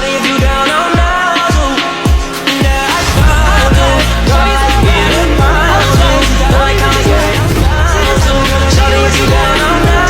Shawty, if you down on now, yeah, I found you. Yeah, I found you. Boy, come and get it. Shawty, if you down on now.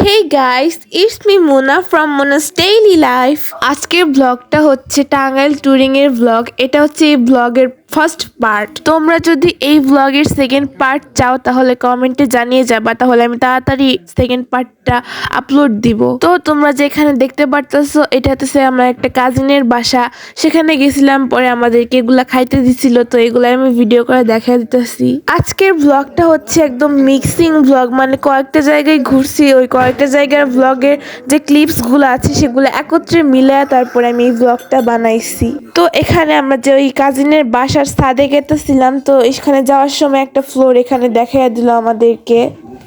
Hey guys, it's me Mona from Mona's Daily Life. আজকের ব্লগটা হচ্ছে Tangail touring এর blog. এটা হচ্ছে এই ব্লগের first part. তোমরা যদি এই ব্লগের সেকেন্ড পার্ট চাও তাহলে কমেন্টে জানিয়ে যাবা, তাহলে আমি তাড়াতাড়ি সেকেন্ড পার্টটা আপলোড দিব। তো তোমরা যেখানে দেখতে পারতেছো এটা হচ্ছে আমার একটা কাজিনের বাসা। সেখানে গেছিলাম, পরে আমাদেরকে এগুলা খাইতে দিছিল, তো এগুলা আমি ভিডিও করে দেখা দিতেছি। আজকের ব্লগটা হচ্ছে একদম মিক্সিং ব্লগ, মানে কয়েকটা জায়গায় ঘুরছি, ওই কয়েকটা জায়গার ব্লগের যে ক্লিপসগুলো আছে সেগুলো একত্রে মিলে তারপরে আমি এই ব্লগটা বানাইছি। তো এখানে আমরা যে ওই কাজিনের বাসার ছাদে গেতেছিলাম, তো এখানে যাওয়ার সময় একটা ফ্লোর এখানে দেখাইয়া দিল আমাদেরকে।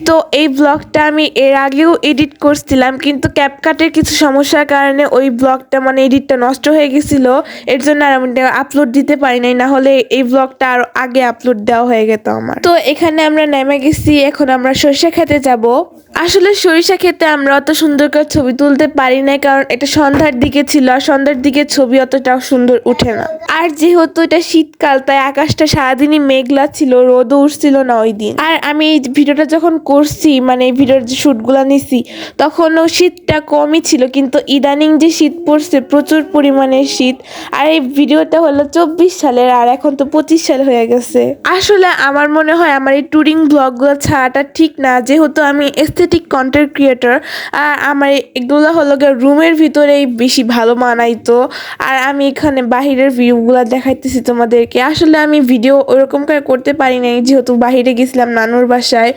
তো এই ব্লগটা আমি এর আগেও এডিট করছিলাম, কিন্তু ক্যাপকাটের কিছু সমস্যার কারণে ওই ব্লগটা মানে এডিটটা নষ্ট হয়ে গেছিল, এর জন্য আর আমি আপলোড দিতে পারি নাই, না হলে এই ব্লগটা আরো আগে আপলোড দেওয়া হয়ে যেত আমার। তো এখানে আমরা নেমে গেছি, এখন আমরা সরিষা খেতে যাব। আসলে সরিষা খেতে আমরা অত সুন্দর করে ছবি তুলতে পারি না, কারণ এটা সন্ধ্যার দিকে ছিল, আর সন্ধ্যার দিকে ছবি অতটা সুন্দর উঠে না। আর যেহেতু এটা শীতকাল, তাই আকাশটা সারাদিনই মেঘলা ছিল, রোদও উঠছিল না ওই দিন। আর আমি এই ভিডিওটা যখন করছি, মানে এই ভিডিওর যে শ্যুটগুলো নিছি, তখনও শীতটা কমই ছিল, কিন্তু ইদানিং যে শীত পড়ছে, প্রচুর পরিমাণে শীত। আর এই ভিডিওটা হলো 24 সালের, আর এখন তো 25 সাল হয়ে গেছে। আসলে আমার মনে হয় আমার এই ট্যুরিং ব্লগগুলো ছাড়াটা ঠিক না, যেহেতু আমি এস্থেটিক কন্টেন্ট ক্রিয়েটর, আর আমার এগুলো হলো রুমের ভিতরেই বেশি ভালো মানাইতো। আর আমি এখানে বাহিরের ভিউগুলো দেখাইতেছি তোমাদেরকে। আসলে আমি ভিডিও ওরকম করে করতে পারি নাই, যেহেতু বাহিরে গেছিলাম নানুর বাসায়,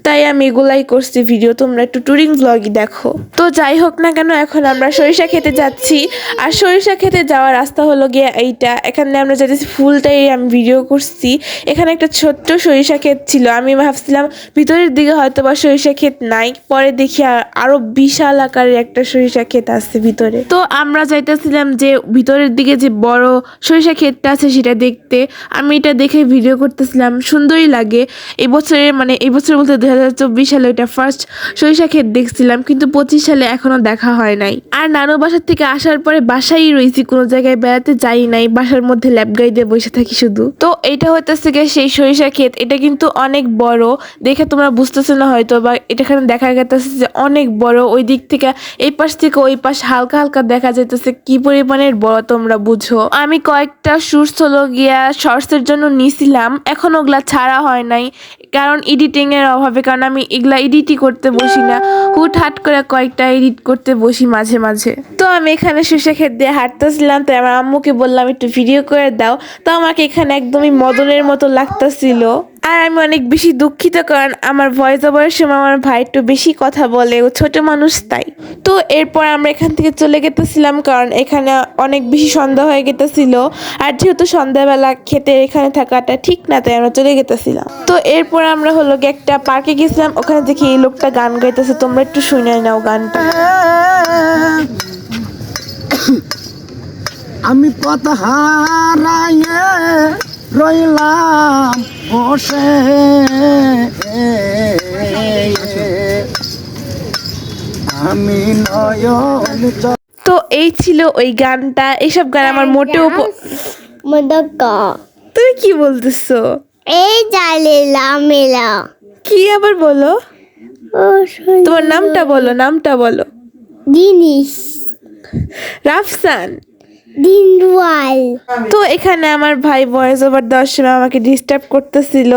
তাই আমি এগুলাই করছি ভিডিও। তোমরা একটু ট্যুরিং ব্লগই দেখো। তো যাই হোক না কেন, এখন আমরা সরিষা খেতে যাচ্ছি। আর সরিষা খেতে যাওয়ার রাস্তা হলো গিয়ে এইটা, এখানে আমরা যেতেছি ফুলটাই আমি ভিডিও করছি। এখানে একটা ছোট্ট সরিষা ক্ষেত ছিল, আমি ভাবছিলাম ভিতরের দিকে হয়তো বা সরিষা ক্ষেত নাই, পরে দেখি আরো বিশাল আকারের একটা সরিষা ক্ষেত আছে ভিতরে। তো আমরা যাইতেছিলাম যে ভিতরের দিকে যে বড় সরিষা ক্ষেতটা আছে সেটা দেখতে। আমি এটা দেখে ভিডিও করতেছিলাম, সুন্দরই লাগে। এই বছর বলতে 2024 সালে ওইটা ফার্স্ট সরিষা ক্ষেত দেখছিলাম, কিন্তু 25 সালে এখনো দেখা হয় নাই। আর নানু বাসার থেকে আসার পরে বাসায় রয়েছি, কোনো জায়গায় বেড়াতে যাই নাই, বাসার মধ্যে ল্যাব গাই দিয়ে বসে থাকি শুধু। তো এইটা হইতেছে গিয়ে সেই সরিষা ক্ষেত। এটা কিন্তু অনেক বড়, দেখে তোমরা বুঝতেছো না হয়তো, বা এখানে দেখা গেছে যে অনেক বড়। ওই দিক থেকে এই পাশ থেকে ওই পাশ হালকা হালকা দেখা যাইতেছে, কি পরিমাণের বড় তোমরা বুঝো। আমি কয়েকটা শুটস হলো গিয়া শর্টসের জন্য নিছিলাম, এখন ওগুলা ছাড়া হয় নাই, কারণ এডিটিং এর অভাবে। কারণ আমি এগুলা এডিটই করতে বসি না, হুটহাট করে কয়েকটা এডিট করতে বসি মাঝে মাঝে। তো আমি এখানে সরিষা ক্ষেত দিয়ে হাঁটতেছিলাম, তাই আমার আম্মুকে বললাম একটু ভিডিও করে দাও। তো আমাকে এখানে একদমই মদনের মতো লাগতেছিল। আর আমি অনেক বেশি দুঃখিত, কারণ আমার ভয়েস ওভারের সময় আমার ভাই একটু বেশি কথা বলে, ও ছোট মানুষ তাই। তো এরপর আমরা এখান থেকে চলে গেতেছিলাম, কারণ এখানে অনেক বেশি সন্ধ্যা হয়ে গেতেছিল, আর যেহেতু সন্ধ্যাবেলা খেতে এখানে থাকাটা ঠিক না, তাই আমরা চলে গেতেছিলাম। তো এরপর আমরা হলো গিয়ে একটা পার্কে গেছিলাম, ওখানে দেখি এই লোকটা গান গাইতেছে, তোমরা একটু শুনে নাও গানটা। আমি পথ হারাইয়ে রইলাম বসে, আমি নয়ন। তো এই ছিল ওই গানটা। এইসব গান আমার মোটেও তুমি কি বলতেছো? এই জালিলা মেলা কি আবার বলো? তোমার নামটা বলো। জিনিস রাফসান দিনওয়াল। তো এখানে আমার ভাই ভয়েস ওভার দেওয়ার সময় আমাকে ডিস্টার্ব করতেছিল,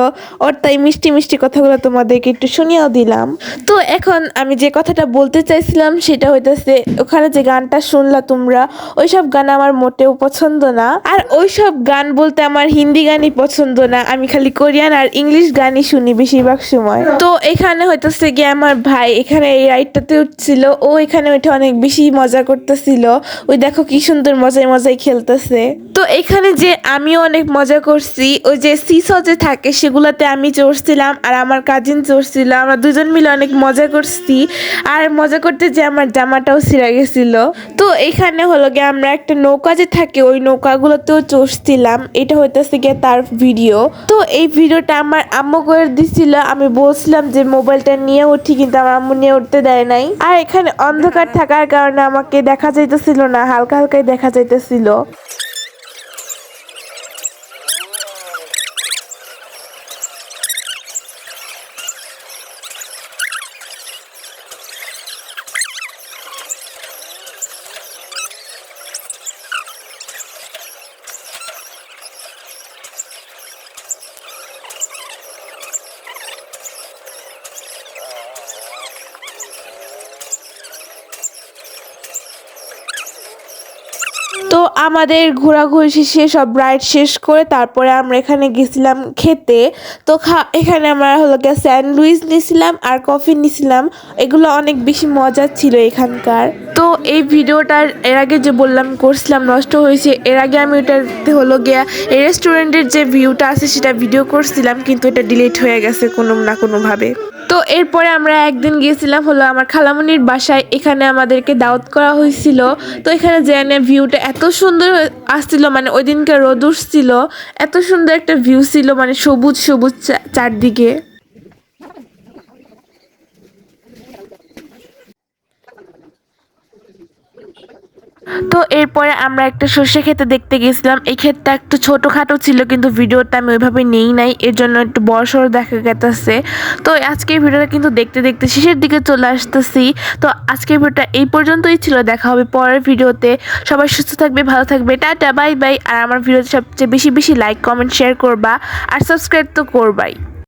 ওর তাই মিষ্টি মিষ্টি কথাগুলো তোমাদেরকে একটু শুনিয়েও দিলাম। তো এখন আমি যে কথাটা বলতে চাইছিলাম সেটা হইতেছে, ওখানে যে গানটা শুনলা তোমরা, ওইসব গান আমার মোটেও পছন্দ না। আর ওইসব গান বলতে আমার হিন্দি গানই পছন্দ না, আমি খালি কোরিয়ান আর ইংলিশ গানই শুনি বেশিরভাগ সময়। তো এখানে হইতেছে গিয়ে আমার ভাই এখানে এই রাইডটাতে উঠছিল, ও এখানে ওইটা অনেক বেশি মজা করতেছিল। ওই দেখো কি সুন্দর মজায় মজায় খেলতেছে। তো তো এখানে যে আমিও অনেক মজা করছি, ওই যে সিসো যে থাকে সেগুলোতে আমি চড়ছিলাম আর আমার কাজিন চড়ছিল, আমরা দুজন মিলে অনেক মজা করছি। আর মজা করতে যে আমার জামাটাও ছিঁড়া গেছিল। তো এখানে হলো গিয়ে আমরা একটা নৌকা যে থাকে ওই নৌকাগুলোতেও চড়ছিলাম, এটা হইতেছে গিয়ে তার ভিডিও। তো এই ভিডিওটা আমার আম্মু করে দিছিল, আমি বলছিলাম যে মোবাইলটা নিয়ে উঠি, কিন্তু আমার আম্মু নিয়ে উঠতে দেয় নাই। আর এখানে অন্ধকার থাকার কারণে আমাকে দেখা যাইতেছিল না, হালকা হালকাই দেখা যাইতেছিল। তো আমাদের ঘোরাঘুরি শেষে সব রাইড শেষ করে তারপরে আমরা এখানে গেছিলাম খেতে। তো এখানে আমরা হলো গিয়ে স্যান্ডউইচ নিয়েছিলাম আর কফি নিয়েছিলাম, এগুলো অনেক বেশি মজার ছিল এখানকার। তো এই ভিডিওটার এর আগে যে বললাম করছিলাম নষ্ট হয়েছে, এর আগে আমি ওটাতে হলো গিয়া এই রেস্টুরেন্টের যে ভিউটা আছে সেটা ভিডিও করছিলাম, কিন্তু এটা ডিলিট হয়ে গেছে কোনো না কোনোভাবে। তো এরপরে আমরা একদিন গিয়েছিলাম হলো আমার খালামণির বাসায়, এখানে আমাদেরকে দাওয়াত করা হয়েছিল। তো এখানে জেনে ভিউটা এত সুন্দর আসছিল, মানে ওই দিনকে রোদ উঠছিল, এত সুন্দর একটা ভিউ ছিল, মানে সবুজ সবুজ চারদিকে। তো এরপরে আমরা একটা সর্ষে ক্ষেতে দেখতে গেছিলাম। এই ক্ষেতটা একটু ছোটখাটো ছিল, কিন্তু ভিডিওটা আমি ওইভাবে নেই নাই, এর জন্য একটু বড়সড় দেখা গেছে। তো আজকের ভিডিওটা কিন্তু দেখতে দেখতে শেষের দিকে চলে আসতেছি। তো আজকের ভিডিওটা এই পর্যন্তই ছিল, দেখা হবে পরের ভিডিওতে। সবাই সুস্থ থাকবে, ভালো থাকবে, টাটা বাই বাই। আর আমার ভিডিওতে সবচেয়ে বেশি বেশি লাইক কমেন্ট শেয়ার করবা আর সাবস্ক্রাইব তো করবাই।